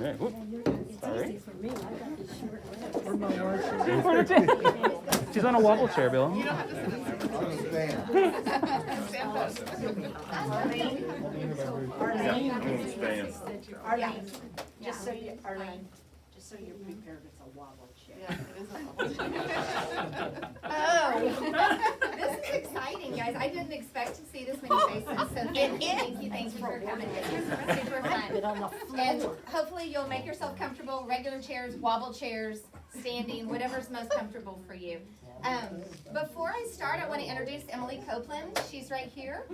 Yeah, whoop. Sorry. She's on a wobble chair, Bill. Arlene, just so you're prepared, it's a wobble chair. Yeah, it is a wobble chair. Oh, this is exciting, guys. I didn't expect to see this many faces, so thank you for coming. This is super fun. And hopefully you'll make yourself comfortable, regular chairs, wobble chairs, standing, whatever's most comfortable for you. Before I start, I want to introduce Emily Copeland. She's right here.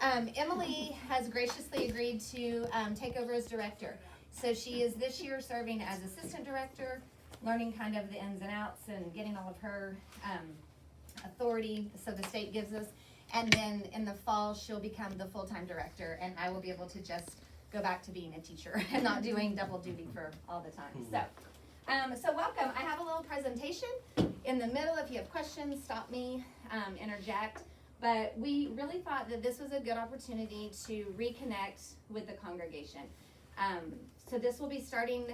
Emily has graciously agreed to take over as director. So she is this year serving as assistant director, learning kind of the ins and outs and getting all of her authority, so the state gives us. And then in the fall, she'll become the full-time director, and I will be able to just go back to being a teacher and not doing double duty for all the time. So welcome. I have a little presentation in the middle. If you have questions, stop me, interject. But we really thought that this was a good opportunity to reconnect with the congregation. So this will be starting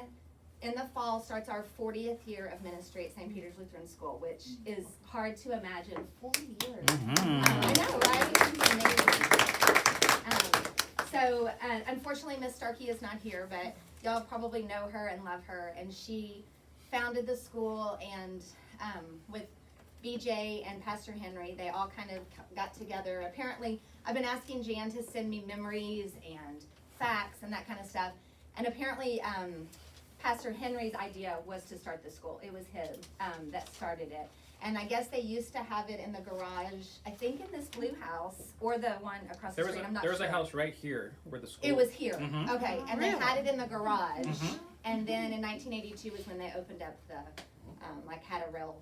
in the fall, starts our 40th year of ministry at St. Peter's Lutheran School, which is hard to imagine. 40 years. I know, right? Amazing. Unfortunately, Miss Starkey is not here, but y'all probably know her and love her. And she founded the school, and with BJ and Pastor Henry, they all kind of got together. Apparently, I've been asking Jan to send me memories and facts and that kind of stuff. And apparently, Pastor Henry's idea was to start the school. It was him that started it. And I guess they used to have it in the garage, I think in this blue house, or the one across the street, I'm not sure. There was a house right here where the school. It was here, Mhm. okay. And they had it in the garage. And then in 1982 was when they opened up the, had a real,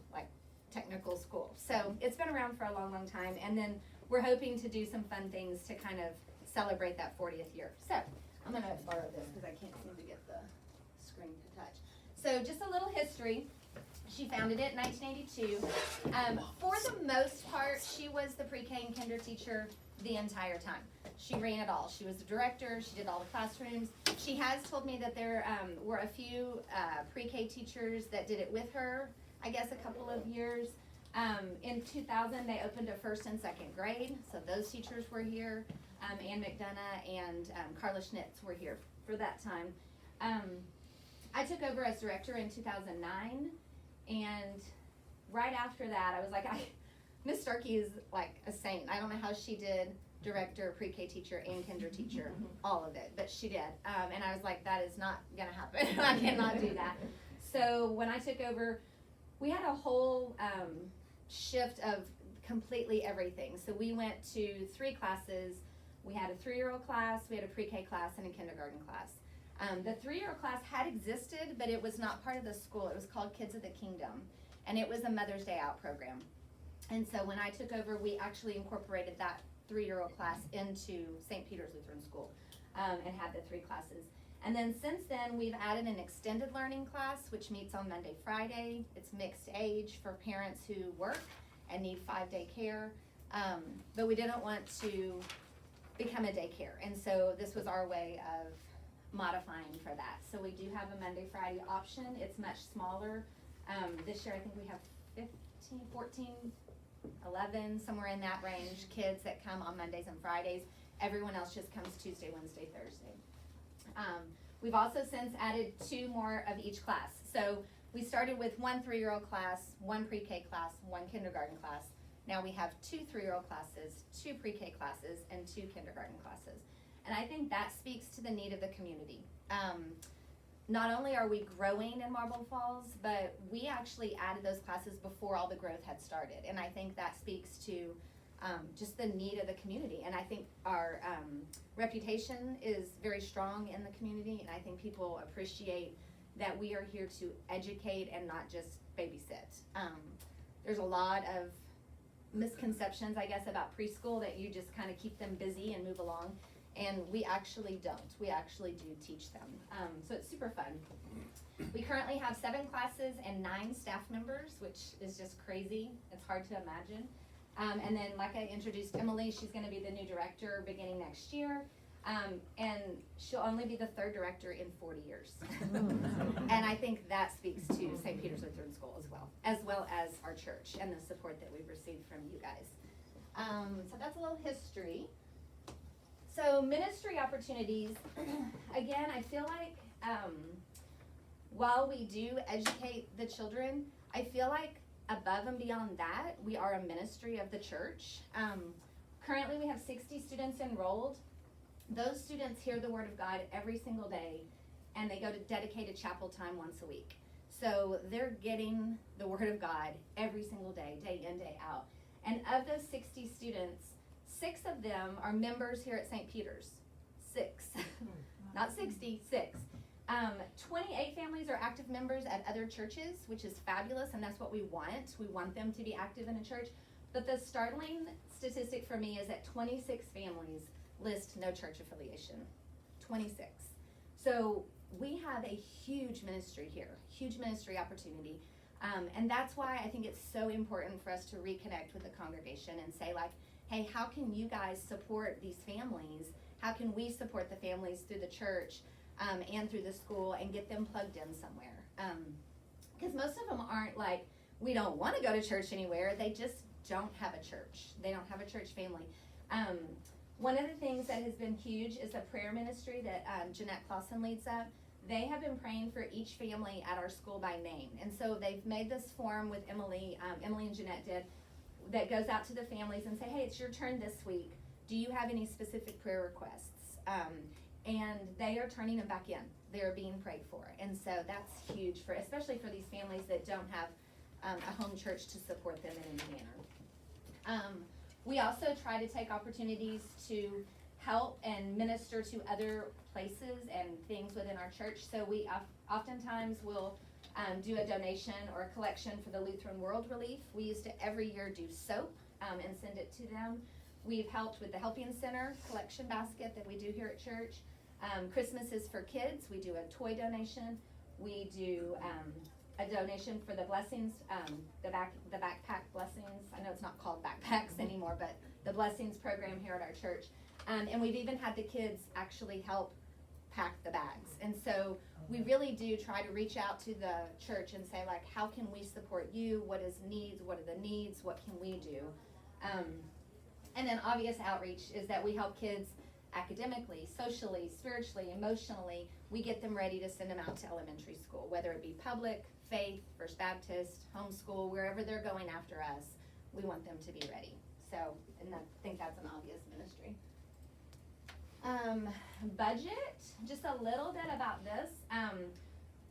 technical school. So it's been around for a long, long time. And then we're hoping to do some fun things to kind of celebrate that 40th year. So I'm going to borrow this because I can't seem to get the screen to touch. So just a little history. She founded it in 1982. For the most part, she was the pre-K and kinder teacher the entire time. She ran it all. She was the director. She did all the classrooms. She has told me that there were a few pre-K teachers that did it with her, I guess a couple of years. In 2000, they opened a first and second grade, so those teachers were here. Ann McDonough and Carla Schnitz were here for that time. I took over as director in 2009, and right after that, I was like, Miss Starkey is like a saint. I don't know how she did director, pre-K teacher, and kinder teacher, all of it, but she did. And I was like, that is not gonna happen. I cannot do that. So when I took over, we had a whole shift of completely everything. So we went to 3 classes. We had a 3-year-old class, we had a pre-K class, and a kindergarten class. The 3-year-old class had existed, but it was not part of the school. It was called Kids of the Kingdom, and it was a Mother's Day Out program. And so when I took over, we actually incorporated that 3-year-old class into St. Peter's Lutheran School and had the 3 classes. And then since then, we've added an extended learning class, which meets on Monday, Friday. It's mixed age for parents who work and need 5-day care. But we didn't want to become a daycare. And so this was our way of modifying for that. So we do have a Monday, Friday option. It's much smaller. This year, I think we have 15, 14, 11, somewhere in that range, kids that come on Mondays and Fridays. Everyone else just comes Tuesday, Wednesday, Thursday. We've also since added 2 more of each class. So we started with 1 3-year-old class, 1 pre-K class, 1 kindergarten class. Now we have 2 3-year-old classes, 2 pre-K classes, and 2 kindergarten classes. And I think that speaks to the need of the community. Not only are we growing in Marble Falls, but we actually added those classes before all the growth had started. And I think that speaks to just the need of the community. And I think our reputation is very strong in the community, and I think people appreciate that we are here to educate and not just babysit. There's a lot of misconceptions, I guess, about preschool, that you just kind of keep them busy and move along. And we actually don't. We actually do teach them. So it's super fun. We currently have 7 classes and 9 staff members, which is just crazy. It's hard to imagine. And then, like I introduced Emily, she's going to be the new director beginning next year. And she'll only be the third director in 40 years. And I think that speaks to St. Peter's Lutheran School as well as our church and the support that we've received from you guys. So that's a little history. So ministry opportunities, again, I feel like while we do educate the children, I feel like above and beyond that, we are a ministry of the church. Currently, we have 60 students enrolled. Those students hear the Word of God every single day, and they go to dedicated chapel time once a week. So they're getting the Word of God every single day, day in, day out. And of those 60 students, 6 of them are members here at St. Peter's. 6. Not 60, 6. 28 families are active members at other churches, which is fabulous, and that's what we want. We want them to be active in a church. But the startling statistic for me is that 26 families list no church affiliation. 26. So we have a huge ministry here, huge ministry opportunity. And that's why I think it's so important for us to reconnect with the congregation and say, like, hey, how can you guys support these families? How can we support the families through the church and through the school and get them plugged in somewhere? Because most of them aren't like, we don't want to go to church anywhere. They just don't have a church. They don't have a church family. One of the things that has been huge is a prayer ministry that Jeanette Clausen leads up. They have been praying for each family at our school by name. And so they've made this form with Emily and Jeanette did, that goes out to the families and say, hey, it's your turn this week. Do you have any specific prayer requests? And they are turning them back in. They're being prayed for. And so that's huge, especially for these families that don't have a home church to support them in any manner. We also try to take opportunities to help and minister to other places and things within our church. So we oftentimes will do a donation or a collection for the Lutheran World Relief. We used to every year do soap and send it to them. We've helped with the Helping Center collection basket that we do here at church. Christmas is for kids. We do a toy donation. We do a donation for the blessings, the backpack blessings. I know it's not called backpacks anymore, but the blessings program here at our church. And we've even had the kids actually help pack the bags. And so we really do try to reach out to the church and say, like, how can we support you? What is needs? What are the needs? What can we do? And then obvious outreach is that we help kids academically, socially, spiritually, emotionally. We get them ready to send them out to elementary school, whether it be public, faith, First Baptist, homeschool, wherever they're going after us, we want them to be ready. So, and I think that's an obvious ministry. Budget, just a little bit about this.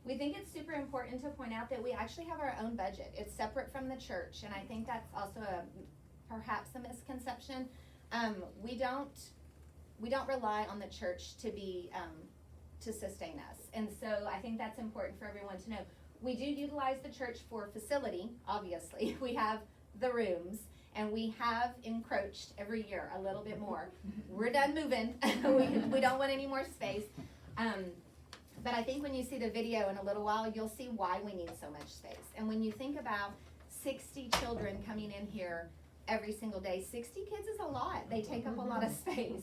We think it's super important to point out that we actually have our own budget. It's separate from the church, and I think that's also perhaps a misconception. We don't rely on the church to be to sustain us, and so I think that's important for everyone to know. We do utilize the church for facility, obviously. We have the rooms, and we have encroached every year a little bit more. We're done moving. we don't want any more space. But I think when you see the video in a little while, you'll see why we need so much space. And when you think about 60 children coming in here every single day, 60 kids is a lot. They take up a lot of space.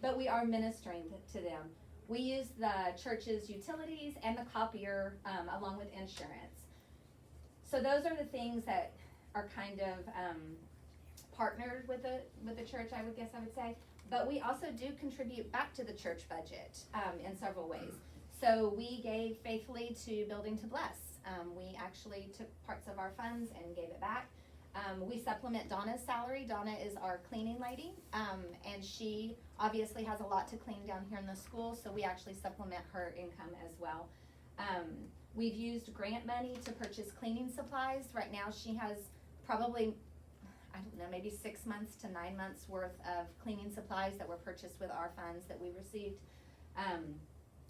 But we are ministering to them. We use the church's utilities and the copier along with insurance. So those are the things that are kind of partnered with the church, I would say. But we also do contribute back to the church budget in several ways. So we gave faithfully to Building to Bless. We actually took parts of our funds and gave it back. We supplement Donna's salary. Donna is our cleaning lady, and she obviously has a lot to clean down here in the school, so we actually supplement her income as well. We've used grant money to purchase cleaning supplies. Right now she has probably, I don't know, maybe 6 months to 9 months worth of cleaning supplies that were purchased with our funds that we received.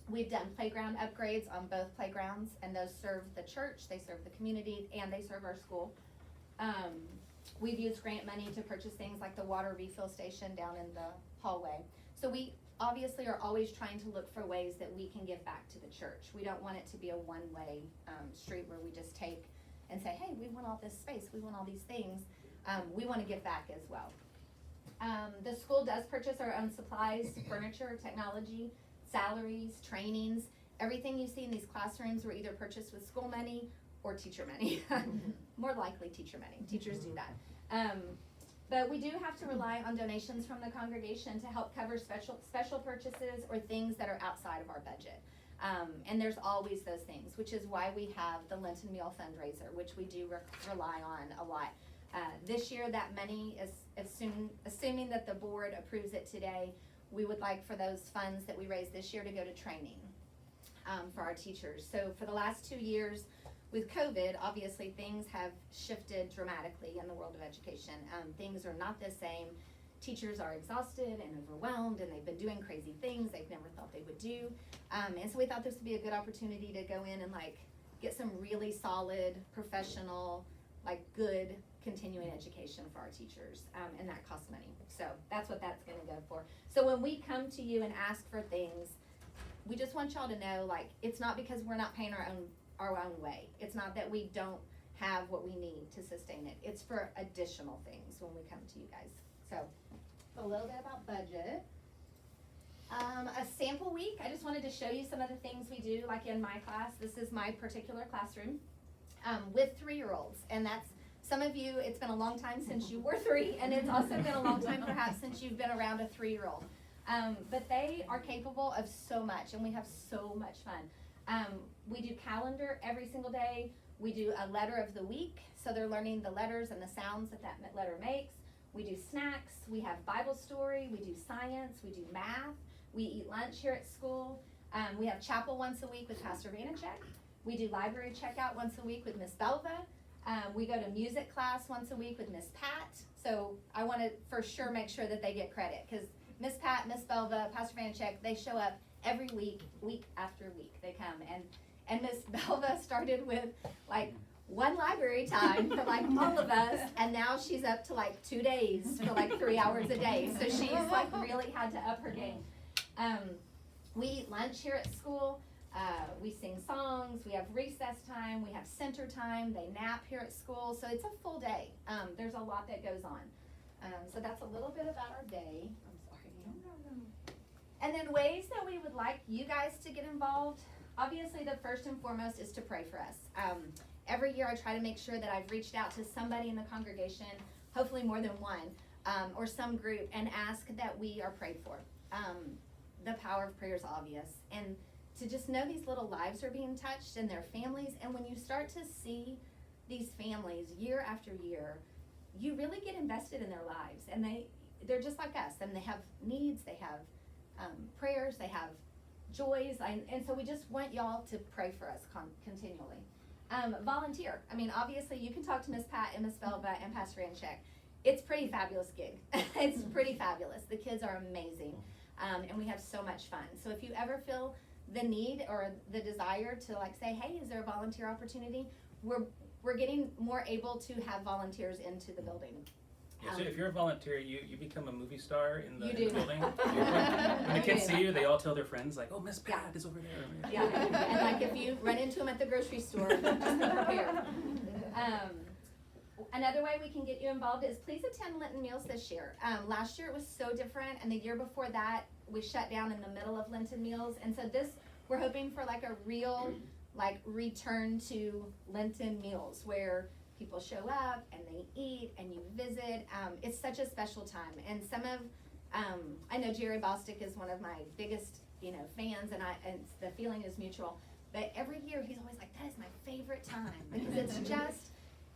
We've done playground upgrades on both playgrounds, and those serve the church, they serve the community, and they serve our school. We've used grant money to purchase things like the water refill station down in the hallway. So we obviously are always trying to look for ways that we can give back to the church. We don't want it to be a one-way street where we just take and say, hey, we want all this space, we want all these things. We want to give back as well. The school does purchase our own supplies, furniture, technology, salaries, trainings. Everything you see in these classrooms were either purchased with school money or teacher money. More likely teacher money. Teachers do that. But we do have to rely on donations from the congregation to help cover special purchases or things that are outside of our budget. And there's always those things, which is why we have the Lenten Meal Fundraiser, which we do rely on a lot. This year, that money is assuming that the board approves it today, we would like for those funds that we raised this year to go to training for our teachers. So for the last 2 years with COVID, obviously things have shifted dramatically in the world of education. Things are not the same. Teachers are exhausted and overwhelmed, and they've been doing crazy things they've never thought they would do. And so we thought this would be a good opportunity to go in and get some really solid, professional, good continuing education for our teachers, and that costs money. So that's what that's gonna go for. So when we come to you and ask for things, we just want y'all to know, it's not because we're not paying our own way. It's not that we don't have what we need to sustain it. It's for additional things when we come to you guys. So a little bit about budget. A sample week, I just wanted to show you some of the things we do, in my class. This is my particular classroom with 3-year-olds, and that's, some of you, it's been a long time since you were 3, and it's also been a long time perhaps since you've been around a 3-year-old. But they are capable of so much, and we have so much fun. We do calendar every single day. We do a letter of the week, so they're learning the letters and the sounds that letter makes. We do snacks, we have Bible story, we do science, we do math, we eat lunch here at school. We have chapel once a week with Pastor Vanacek. We do library checkout once a week with Miss Belva. We go to music class once a week with Miss Pat. So I want to for sure make sure that they get credit, because Miss Pat, Miss Belva, Pastor Vanacek, they show up every week, week after week. They come, and Miss Belva started with one library time for all of us, and now she's up to 2 days for 3 hours a day. So she's really had to up her game. We eat lunch here at school. We sing songs, we have recess time, we have center time, they nap here at school, so it's a full day. There's a lot that goes on. So that's a little bit about our day. I'm sorry. And then ways that we would like you guys to get involved. Obviously, the first and foremost is to pray for us. Every year I try to make sure that I've reached out to somebody in the congregation, hopefully more than one, or some group, and ask that we are prayed for. The power of prayer is obvious. And to just know these little lives are being touched and their families, and when you start to see these families year after year, you really get invested in their lives, and they're just like us, and they have needs, they have prayers, they have joys, and so we just want y'all to pray for us continually. Volunteer. Obviously you can talk to Miss Pat and Miss Belva and Pastor Anchek. It's pretty fabulous gig. It's pretty fabulous. The kids are amazing, and we have so much fun. So if you ever feel the need or the desire to say, hey, is there a volunteer opportunity? We're getting more able to have volunteers into the building. Yeah, so if you're a volunteer, you become a movie star in the building. When the kids see you, they all tell their friends, oh, Miss Pat is over there. Yeah, and if you run into them at the grocery store, just be prepared. Another way we can get you involved is please attend Lenten Meals this year. Last year it was so different, and the year before that we shut down in the middle of Lenten Meals, and so we're hoping for a real return to Lenten Meals where people show up and they eat and you visit. It's such a special time, and I know Jerry Bostick is one of my biggest fans, and the feeling is mutual. But every year he's always like, that is my favorite time, because it's just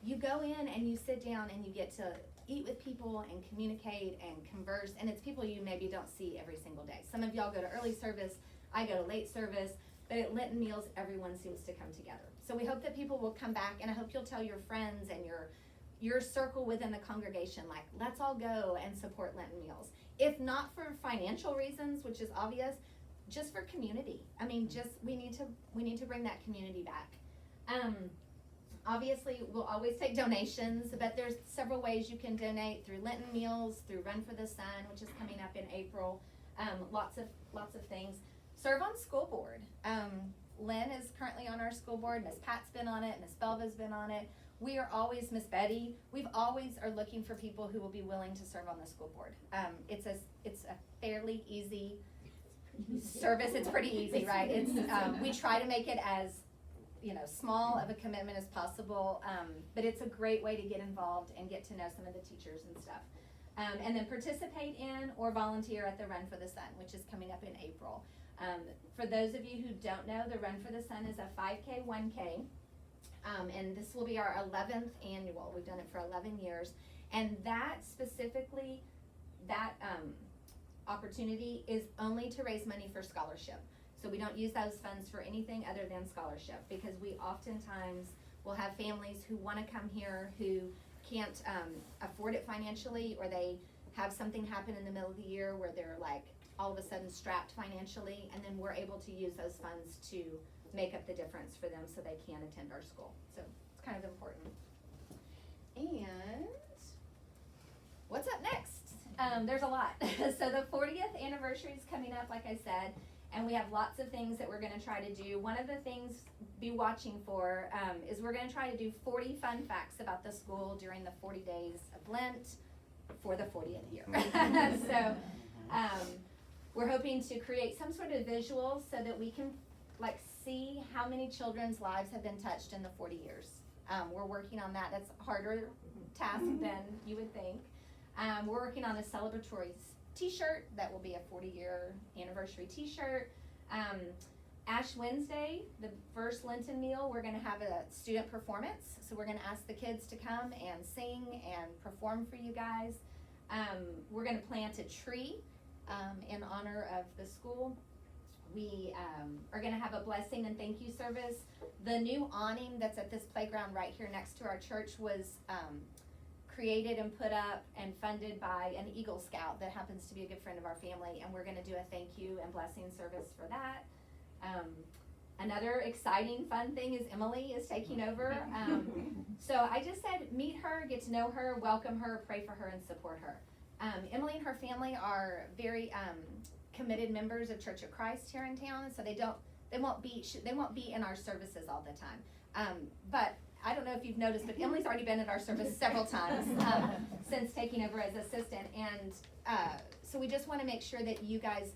you go in and you sit down and you get to eat with people and communicate and converse, and it's people you maybe don't see every single day. Some of y'all go to early service, I go to late service, but at Lenten Meals everyone seems to come together. So we hope that people will come back, and I hope you'll tell your friends and your circle within the congregation, let's all go and support Lenten Meals. If not for financial reasons, which is obvious, just for community. We need to bring that community back. Obviously, we'll always take donations, but there's several ways you can donate: through Lenten Meals, through Run for the Sun, which is coming up in April. Lots of things. Serve on school board. Lynn is currently on our school board. Miss Pat's been on it. Miss Belva's been on it. we are always Miss Betty. We've always are looking for people who will be willing to serve on the school board. It's a fairly easy service. It's pretty easy, right? It's we try to make it as small of a commitment as possible, but it's a great way to get involved and get to know some of the teachers and stuff. And then participate in or volunteer at the Run for the Sun, which is coming up in April. For those of you who don't know, the Run for the Sun is a 5K, 1K, and this will be our 11th annual. We've done it for 11 years, and that specifically, that opportunity is only to raise money for scholarship. So we don't use those funds for anything other than scholarship, because we oftentimes will have families who want to come here who can't afford it financially, or they have something happen in the middle of the year where they're like all of a sudden strapped financially, and then we're able to use those funds to make up the difference for them so they can attend our school. So it's kind of important. And what's up next? There's a lot. So the 40th anniversary is coming up, like I said, and we have lots of things that we're going to try to do. One of the things be watching for is we're going to try to do 40 fun facts about the school during the 40 days of Lent for the 40th year. So we're hoping to create some sort of visual so that we can see how many children's lives have been touched in the 40 years. We're working on that. That's a harder task than you would think. We're working on a celebratory t-shirt that will be a 40-year anniversary t-shirt. Ash Wednesday, the first Lenten meal, we're going to have a student performance. So we're going to ask the kids to come and sing and perform for you guys. We're going to plant a tree in honor of the school. We are going to have a blessing and thank you service. The new awning that's at this playground right here next to our church was created and put up and funded by an Eagle Scout that happens to be a good friend of our family, and we're going to do a thank you and blessing service for that. Another exciting fun thing is Emily is taking over. So I just said meet her, get to know her, welcome her, pray for her, and support her. Emily and her family are very committed members of Church of Christ here in town, so they won't be in our services all the time. But I don't know if you've noticed, but Emily's already been at our service several times since taking over as assistant, and so we just want to make sure that you guys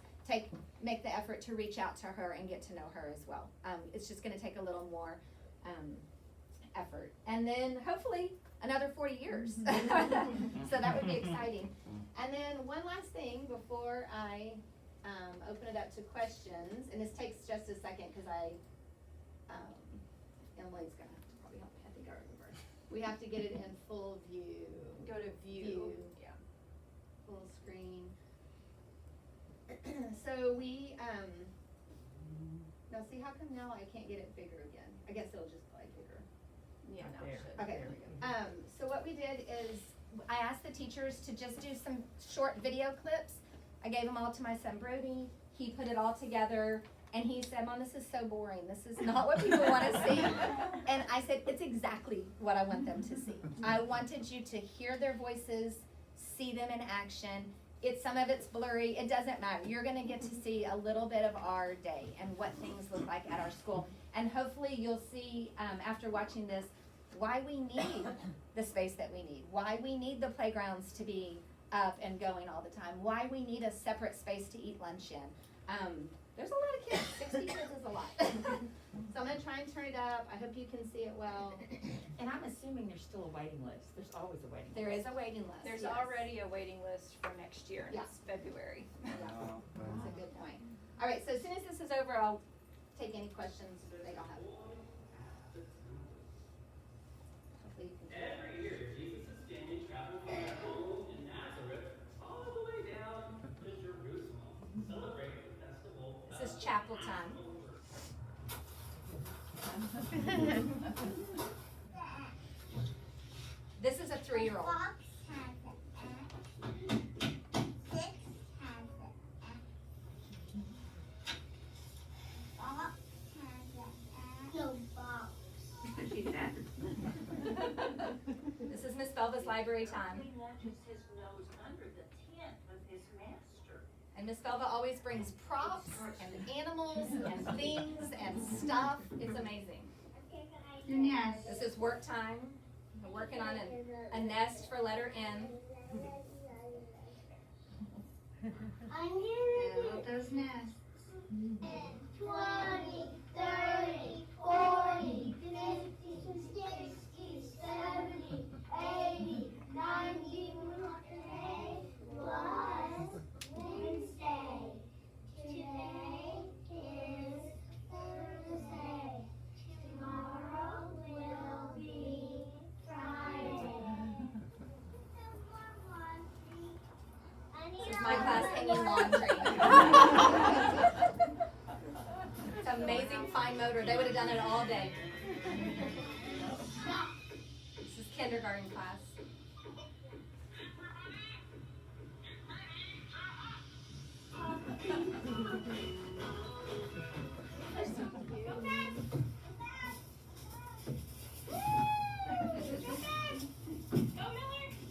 make the effort to reach out to her and get to know her as well. It's just going to take a little more effort, and then hopefully another 40 years. So that would be exciting. And then one last thing before I open it up to questions, and this takes just a second because Emily's gonna have to probably help me. I think I remember. We have to get it in full view. Go to view. Yeah. Full screen. So we now see, how come now I can't get it bigger again? I guess it'll just play bigger. Yeah, now There. it should. Okay. There we go. So what we did is I asked the teachers to just do some short video clips. I gave them all to my son Brody. He put it all together, and he said, "Mom, this is so boring. This is not what people want to see." And I said, "It's exactly what I want them to see. I wanted you to hear their voices, see them in action. Some of it's blurry. It doesn't matter. You're going to get to see a little bit of our day and what things look like at our school. And hopefully you'll see after watching this why we need the space that we need, why we need the playgrounds to be up and going all the time, why we need a separate space to eat lunch in. There's a lot of kids. 60 kids is a lot." So I'm going to try and turn it up. I hope you can see it well. And I'm assuming there's still a waiting list. There's always a waiting list. There is a waiting list. There's yes. already a waiting list for next year, and Yeah. it's February. Yeah, that's a good point. All right, so as soon as this is over, I'll take any questions that y'all have. Hopefully you can see it. Every year, Jesus' family traveled from their home in Nazareth all the way down to Jerusalem to celebrate the festival. This is chapel time. This is a 3-year-old. Fox has an X. 6 has an X. Fox has an X. No, box. This is Miss Belva's library time. He launches his nose under the tent of his master. And Miss Belva always brings props and animals and things and stuff. It's amazing. Yes. This is work time. I'm working on a nest for letter N. I'm gonna Build those nests. 20, 30, 40, 50, 60, 70, 80, 90. Today was Wednesday. Today is Thursday. Tomorrow will be Friday. This is my class hanging laundry. It's amazing fine motor. They would have done it all day. This is kindergarten class.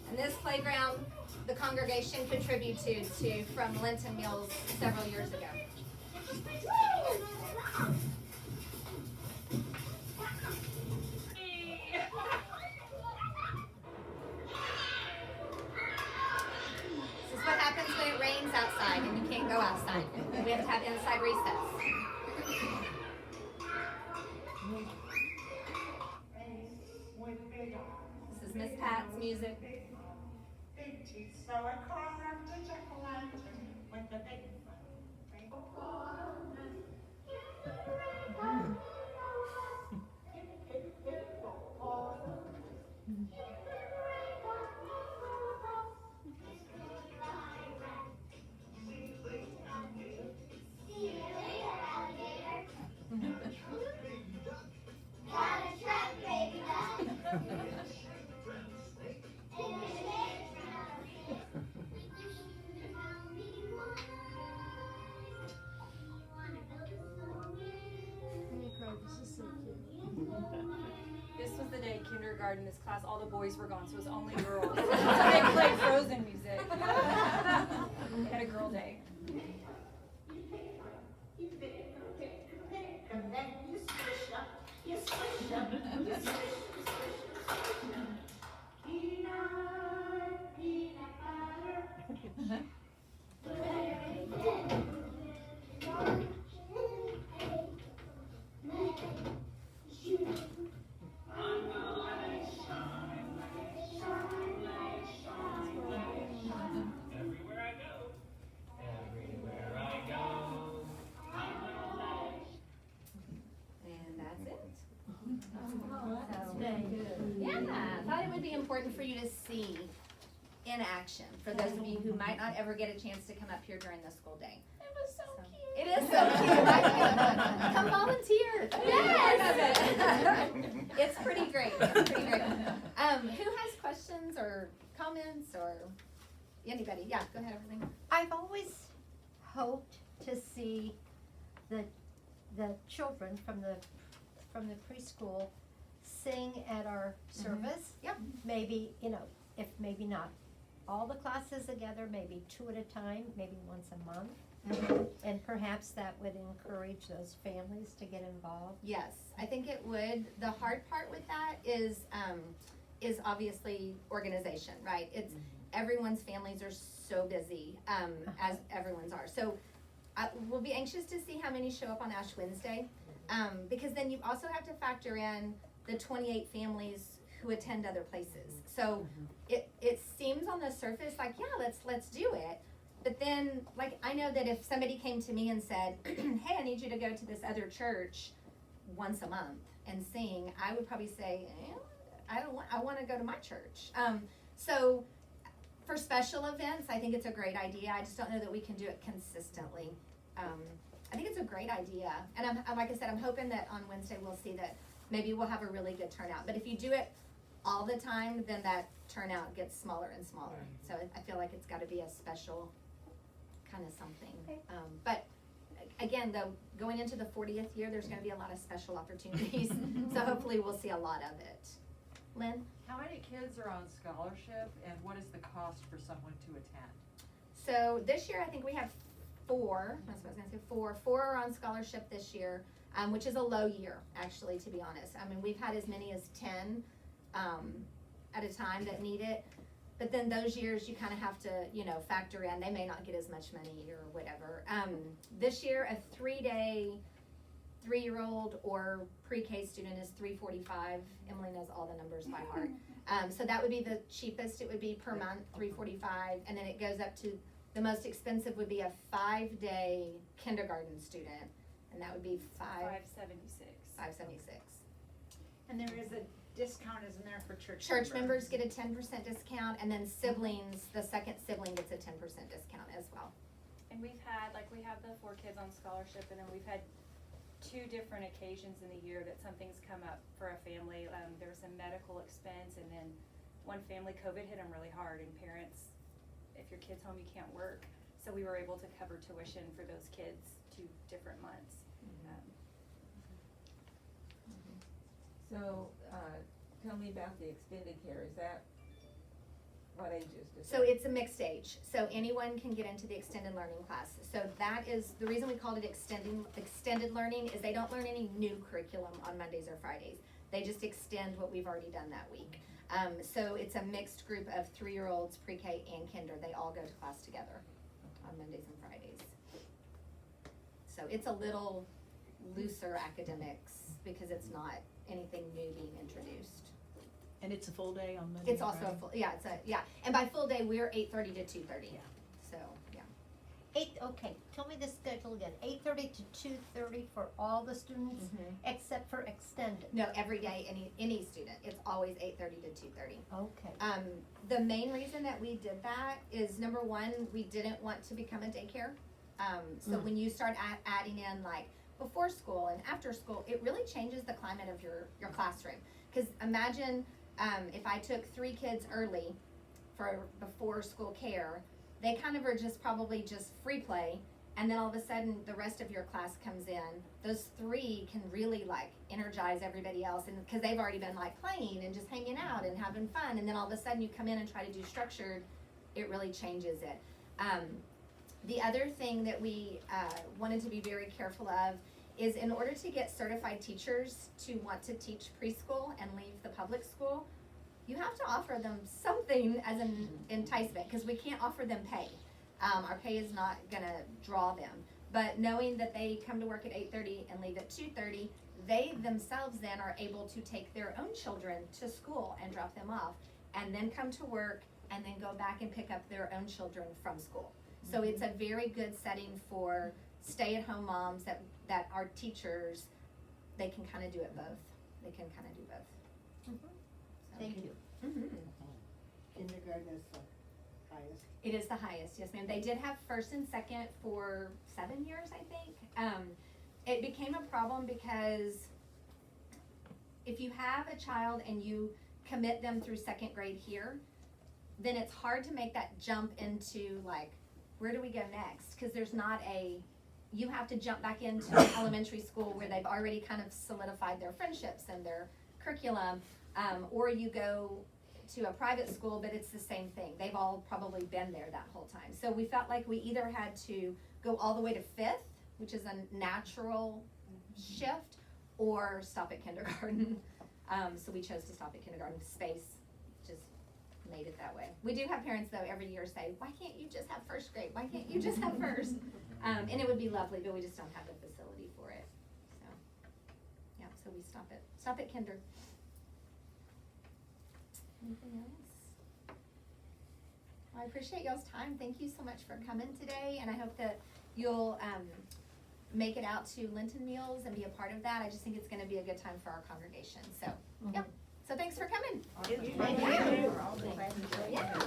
And this playground, the congregation contributed to from Linton Mills several years ago. This is what happens when it rains outside and you can't go outside. We have to have inside recess. This is Miss Pat's music. Big teeth, so I carved a jack-o'-lantern with the big This was the day kindergarten, this class, all the boys were gone, so it was only girls. So they played Frozen music. We had a girl day. And then you squish up, you squish up, you squish, you squish, you squish up. Peanut butter. Everywhere I go, everywhere I go, I'm gonna let it And that's it. Yeah, I thought it would be important for you to see in action, for those of you who might not ever get a chance to come up here during the school day. It was so cute. It is so cute, right? Come volunteer. Yes. It's pretty great, it's pretty great. Who has questions or comments or anybody? Yeah, go ahead, everything. I've always hoped to see the children from the preschool sing at our service. Yep. Maybe, if maybe not all the classes together, maybe 2 at a time, maybe once a month. And perhaps that would encourage those families to get involved. Yes, I think it would. The hard part with that is obviously organization, right? It's everyone's families are so busy, as everyone's are. So we'll be anxious to see how many show up on Ash Wednesday, because then you also have to factor in the 28 families who attend other places. So it seems on the surface like, yeah, let's do it. But then, like, I know that if somebody came to me and said, hey, I need you to go to this other church once a month and sing, I would probably say, I want to go to my church. So for special events, I think it's a great idea. I just don't know that we can do it consistently. I think it's a great idea. And I'm like I said, I'm hoping that on Wednesday we'll see that maybe we'll have a really good turnout. But if you do it all the time, then that turnout gets smaller and smaller. So I feel like it's got to be a special kind of something. Okay. But again, though, going into the 40th year, there's going to be a lot of special opportunities. So hopefully we'll see a lot of it. Lynn? How many kids are on scholarship, and what is the cost for someone to attend? So this year, I think we have 4. That's what I was going to say. 4. 4 are on scholarship this year, which is a low year, actually, to be honest. I mean, we've had as many as 10 at a time that need it. But then those years you kind of have to, you know, factor in, they may not get as much money or whatever. This year, a 3-day, 3-year-old or pre-K student is $345. Emily knows all the numbers by heart. So that would be the cheapest. It would be per month, $345, and then it goes up to, the most expensive would be a 5-day kindergarten student, and that would be $576. And there is a discount, isn't there, for church Church members get a 10% discount, and then siblings, the second sibling gets a 10% discount as well. And we've had, like, we have the 4 kids on scholarship, and then we've had 2 different occasions in the year that something's come up for a family. There was a medical expense, and then one family, COVID hit them really hard, and parents, if your kid's home, you can't work. So we were able to cover tuition for those kids 2 different months. So, tell me about the extended care, is that, what ages does So that? it's a mixed age, so anyone can get into the extended learning class. So that is, the reason we called it extended learning is they don't learn any new curriculum on Mondays or Fridays. They just extend what we've already done that week. So it's a mixed group of 3-year-olds, pre-K and kinder. They all go to class together on Mondays and Fridays. So it's a little looser academics because it's not anything new being introduced. And it's a full day on Monday. It's also a full, and by full day, we're 8:30 to 2:30. Yeah. So, yeah. Okay, tell me the schedule again, 8:30 to 2:30 for all the students, except for extended. No, every day, any student, it's always 8:30 to 2:30. Okay. The main reason that we did that is, number one, we didn't want to become a daycare. So when you start adding in like before school and after school, it really changes the climate of your classroom. Because imagine if I took 3 kids early for before school care, they kind of are just probably just free play, and then all of a sudden the rest of your class comes in. Those 3 can really like energize everybody else, and because they've already been like playing and just hanging out and having fun, and then all of a sudden you come in and try to do structured, it really changes it. The other thing that we wanted to be very careful of is, in order to get certified teachers to want to teach preschool and leave the public school, you have to offer them something as an enticement, because we can't offer them pay. Our pay is not gonna draw them. But knowing that they come to work at 8:30 and leave at 2:30, they themselves then are able to take their own children to school and drop them off, and then come to work and then go back and pick up their own children from school. So it's a very good setting for stay-at-home moms that are teachers. They can kind of do it both. They can kind of do both. So. Thank you. Kindergarten is the highest. It is the highest, yes ma'am. They did have first and second for 7 years, I think. It became a problem because if you have a child and you commit them through 2nd grade here, then it's hard to make that jump into like, where do we go next? Because there's not you have to jump back into elementary school where they've already kind of solidified their friendships and their curriculum, or you go to a private school, but it's the same thing. They've all probably been there that whole time. So we felt like we either had to go all the way to 5th, which is a natural shift, or stop at kindergarten. So we chose to stop at kindergarten. Space just made it that way. We do have parents though every year say, why can't you just have 1st grade? Why can't you just have first? And it would be lovely, but we just don't have the facility for it. So, yeah, so we stop at kinder. Anything else? Well, I appreciate y'all's time. Thank you so much for coming today, and I hope that you'll make it out to Lenten Meals and be a part of that. I just think it's gonna be a good time for our congregation. So, yeah. So thanks for coming. Thank you.